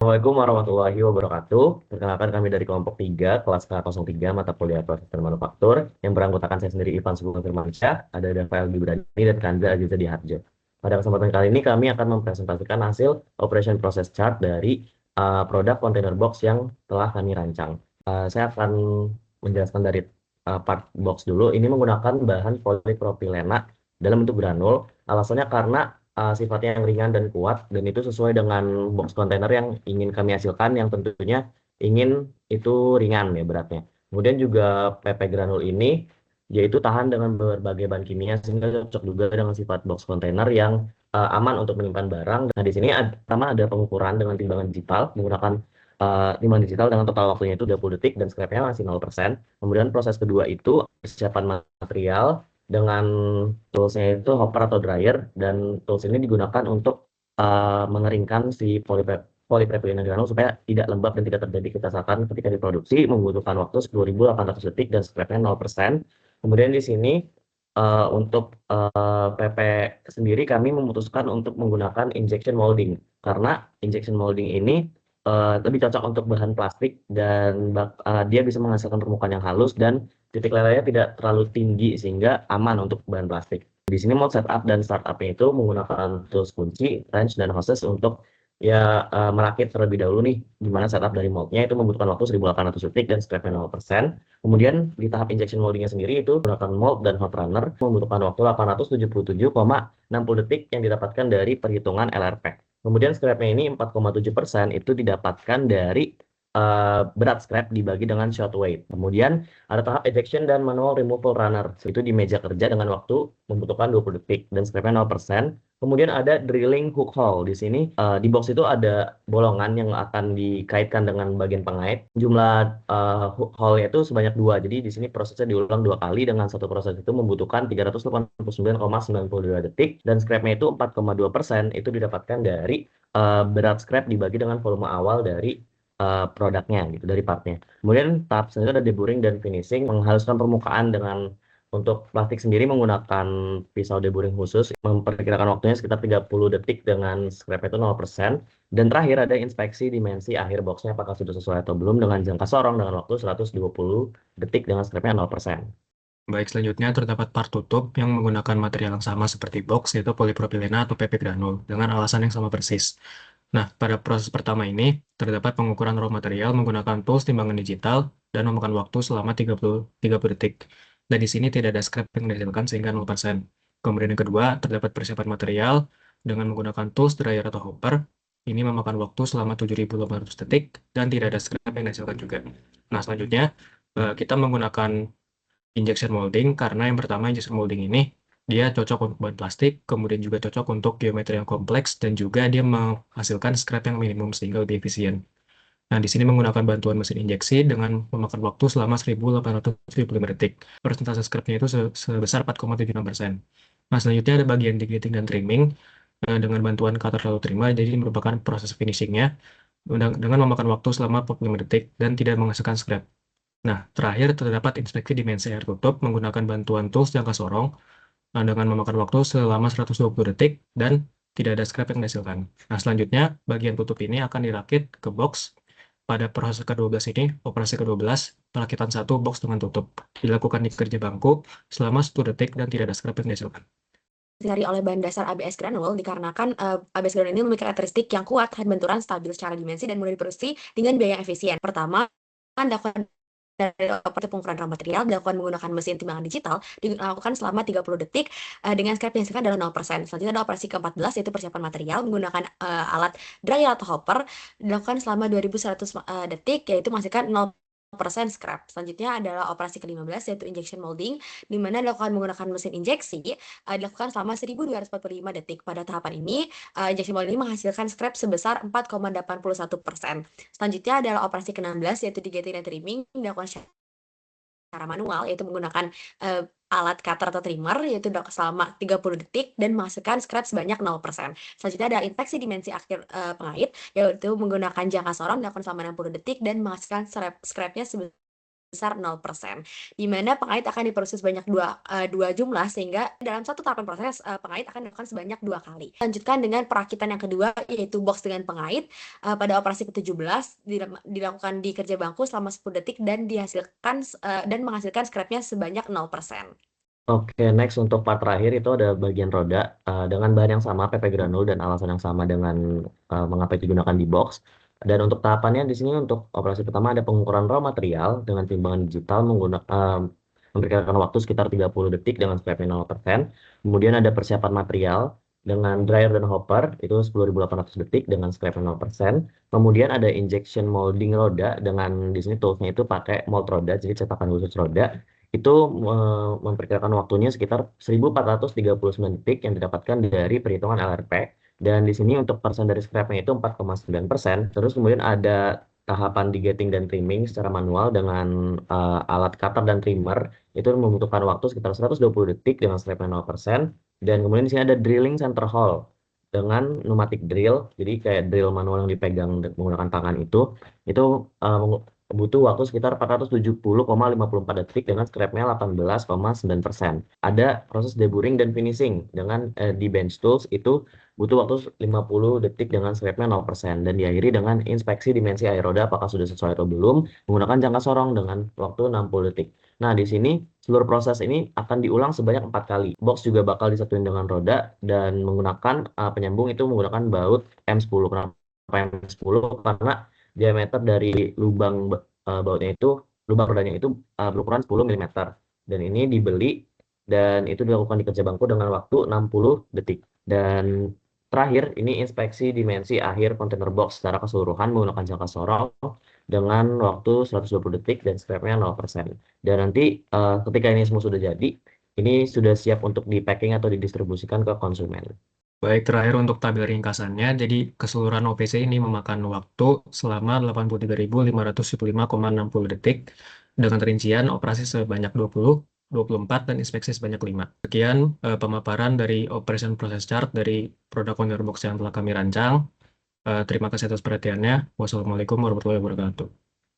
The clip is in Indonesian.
Assalamualaikum warahmatullahi wabarakatuh. Perkenalkan kami dari kelompok 3, kelas K03, mata kuliah proses dan manufaktur, yang beranggotakan saya sendiri Ivan Sugeng Firmansyah, ada Rafael Gibrani, dan Kanza Aziza Diharjo. Pada kesempatan kali ini kami akan mempresentasikan hasil operation process chart dari produk container box yang telah kami rancang. Saya akan menjelaskan dari part box dulu. Ini menggunakan bahan polipropilena dalam bentuk granul. Alasannya karena sifatnya yang ringan dan kuat, dan itu sesuai dengan box container yang ingin kami hasilkan, yang tentunya ingin itu ringan ya beratnya. Kemudian juga PP granul ini yaitu tahan dengan berbagai bahan kimia sehingga cocok juga dengan sifat box container yang aman untuk menyimpan barang. Nah, di sini pertama ada pengukuran dengan timbangan digital menggunakan timbangan digital dengan total waktunya itu 20 detik dan scrapnya masih 0%. Kemudian proses kedua itu persiapan material dengan toolsnya itu hopper atau dryer, dan tools ini digunakan untuk mengeringkan si polipropylene granul supaya tidak lembab dan tidak terjadi kerusakan ketika diproduksi, membutuhkan waktu 10.800 detik dan scrapnya 0%. Kemudian di sini untuk PP sendiri kami memutuskan untuk menggunakan injection molding karena injection molding ini lebih cocok untuk bahan plastik dan dia bisa menghasilkan permukaan yang halus dan titik lelehnya tidak terlalu tinggi sehingga aman untuk bahan plastik. Di sini mode setup dan startupnya itu menggunakan tools kunci, wrench, dan hoses untuk ya merakit terlebih dahulu nih, di mana setup dari moldnya itu membutuhkan waktu 1.800 detik dan scrapnya 0%. Kemudian di tahap injection moldingnya sendiri itu menggunakan mold dan hot runner membutuhkan waktu 877,60 detik yang didapatkan dari perhitungan LRP. Kemudian scrapnya ini 4,7% itu didapatkan dari berat scrap dibagi dengan shot weight. Kemudian ada tahap ejection dan manual removal runner. Itu di meja kerja dengan waktu membutuhkan 20 detik dan scrapnya 0%. Kemudian ada drilling hook hole. Di sini di box itu ada bolongan yang akan dikaitkan dengan bagian pengait. Jumlah hook hole itu sebanyak 2. Jadi di sini prosesnya diulang 2 kali dengan satu proses itu membutuhkan 389,92 detik dan scrapnya itu 4,2% itu didapatkan dari berat scrap dibagi dengan volume awal dari produknya gitu, dari partnya. Kemudian tahap selanjutnya ada deburring dan finishing, menghaluskan permukaan dengan untuk plastik sendiri menggunakan pisau deburring khusus, memperkirakan waktunya sekitar 30 detik dengan scrap itu 0%. Dan terakhir ada inspeksi dimensi akhir boxnya apakah sudah sesuai atau belum dengan jangka sorong dengan waktu 120 detik dengan scrapnya 0%. Baik, selanjutnya terdapat part tutup yang menggunakan material yang sama seperti box, yaitu polipropilena atau PP granul, dengan alasan yang sama persis. Nah, pada proses pertama ini, terdapat pengukuran raw material menggunakan tools timbangan digital dan memakan waktu selama 30 detik. Dan di sini tidak ada scrap yang dihasilkan sehingga 0%. Kemudian yang kedua, terdapat persiapan material dengan menggunakan tools dryer atau hopper. Ini memakan waktu selama 7.800 detik dan tidak ada scrap yang dihasilkan juga. Nah, selanjutnya, kita menggunakan injection molding karena yang pertama injection molding ini dia cocok untuk bahan plastik, kemudian juga cocok untuk geometri yang kompleks dan juga dia menghasilkan scrap yang minimum sehingga lebih efisien. Nah, di sini menggunakan bantuan mesin injeksi dengan memakan waktu selama 1.875 detik. Persentase scrapnya itu sebesar 4,76%. Nah, selanjutnya ada bagian degating dan trimming dengan bantuan cutter lalu trimmer, jadi ini merupakan proses finishingnya dengan memakan waktu selama 45 detik dan tidak menghasilkan scrap. Nah, terakhir terdapat inspeksi dimensi air tutup menggunakan bantuan tools jangka sorong dengan memakan waktu selama 120 detik dan tidak ada scrap yang dihasilkan. Nah, selanjutnya bagian tutup ini akan dirakit ke box. Pada proses ke-12 ini, operasi ke-12, perakitan satu box dengan tutup. Dilakukan di kerja bangku selama 1 detik dan tidak ada scrap yang dihasilkan. Dari oleh bahan dasar ABS granul dikarenakan ABS granul ini memiliki karakteristik yang kuat, tahan benturan, stabil secara dimensi, dan mudah diproduksi dengan biaya yang efisien. Pertama, dilakukan dari operasi pengukuran raw material dilakukan menggunakan mesin timbangan digital dilakukan selama 30 detik dengan scrap yang dihasilkan adalah 0%. Selanjutnya ada operasi ke-14 yaitu persiapan material menggunakan alat dryer atau hopper dilakukan selama 2.100 detik yaitu menghasilkan 0% scrap. Selanjutnya adalah operasi ke-15 yaitu injection molding di mana dilakukan menggunakan mesin injeksi dilakukan selama 1.245 detik. Pada tahapan ini injection molding menghasilkan scrap sebesar 4,81%. Selanjutnya adalah operasi ke-16 yaitu digating dan trimming dilakukan secara manual yaitu menggunakan alat cutter atau trimmer yaitu selama 30 detik dan menghasilkan scrap sebanyak 0%. Selanjutnya ada inspeksi dimensi akhir pengait yaitu menggunakan jangka sorong dilakukan selama 60 detik dan menghasilkan scrapnya sebesar besar 0%, di mana pengait akan diproses sebanyak dua jumlah, sehingga dalam satu tahapan proses pengait akan dilakukan sebanyak 2 kali. Lanjutkan dengan perakitan yang kedua, yaitu box dengan pengait. Pada operasi ke-17 dilakukan di kerja bangku selama 10 detik dan menghasilkan scrapnya sebanyak 0%. Oke, next untuk part terakhir itu ada bagian roda dengan bahan yang sama, PP granul dan alasan yang sama dengan mengapa itu digunakan di box. Dan untuk tahapannya di sini untuk operasi pertama ada pengukuran raw material dengan timbangan digital memperkirakan waktu sekitar 30 detik dengan scrapnya 0%. Kemudian ada persiapan material dengan dryer dan hopper itu 10.800 detik dengan scrapnya 0%. Kemudian ada injection molding roda dengan di sini toolsnya itu pakai mold roda, jadi cetakan khusus roda. Itu memperkirakan waktunya sekitar 1439 detik yang didapatkan dari perhitungan LRP. Dan di sini untuk persen dari scrapnya itu 4,9%. Terus kemudian ada tahapan digetting dan trimming secara manual dengan alat cutter dan trimmer. Itu membutuhkan waktu sekitar 120 detik dengan scrapnya 0%. Dan kemudian di sini ada drilling center hole dengan pneumatic drill. Jadi kayak drill manual yang dipegang menggunakan tangan itu butuh waktu sekitar 470,54 detik dengan scrapnya 18,9%. Ada proses deburring dan finishing dengan di bench tools itu butuh waktu 50 detik dengan scrapnya 0% dan diakhiri dengan inspeksi dimensi air roda apakah sudah sesuai atau belum menggunakan jangka sorong dengan waktu 60 detik. Nah, di sini seluruh proses ini akan diulang sebanyak 4 kali. Box juga bakal disatuin dengan roda dan menggunakan penyambung itu menggunakan baut M10. Kenapa M10? Karena diameter dari lubang bautnya itu, lubang rodanya itu berukuran 10 mm. Dan ini dibeli dan itu dilakukan di kerja bangku dengan waktu 60 detik. Dan terakhir, ini inspeksi dimensi akhir kontainer box secara keseluruhan menggunakan jangka sorong dengan waktu 120 detik dan scrapnya 0%. Dan nanti ketika ini semua sudah jadi, ini sudah siap untuk di packing atau didistribusikan ke konsumen. Baik, terakhir untuk tabel ringkasannya, jadi keseluruhan OPC ini memakan waktu selama 83.575,60 detik dengan rincian operasi sebanyak 20, 24, dan inspeksi sebanyak 5. Sekian pemaparan dari Operation Process Chart dari produk container box yang telah kami rancang. Terima kasih atas perhatiannya. Wassalamualaikum warahmatullahi wabarakatuh.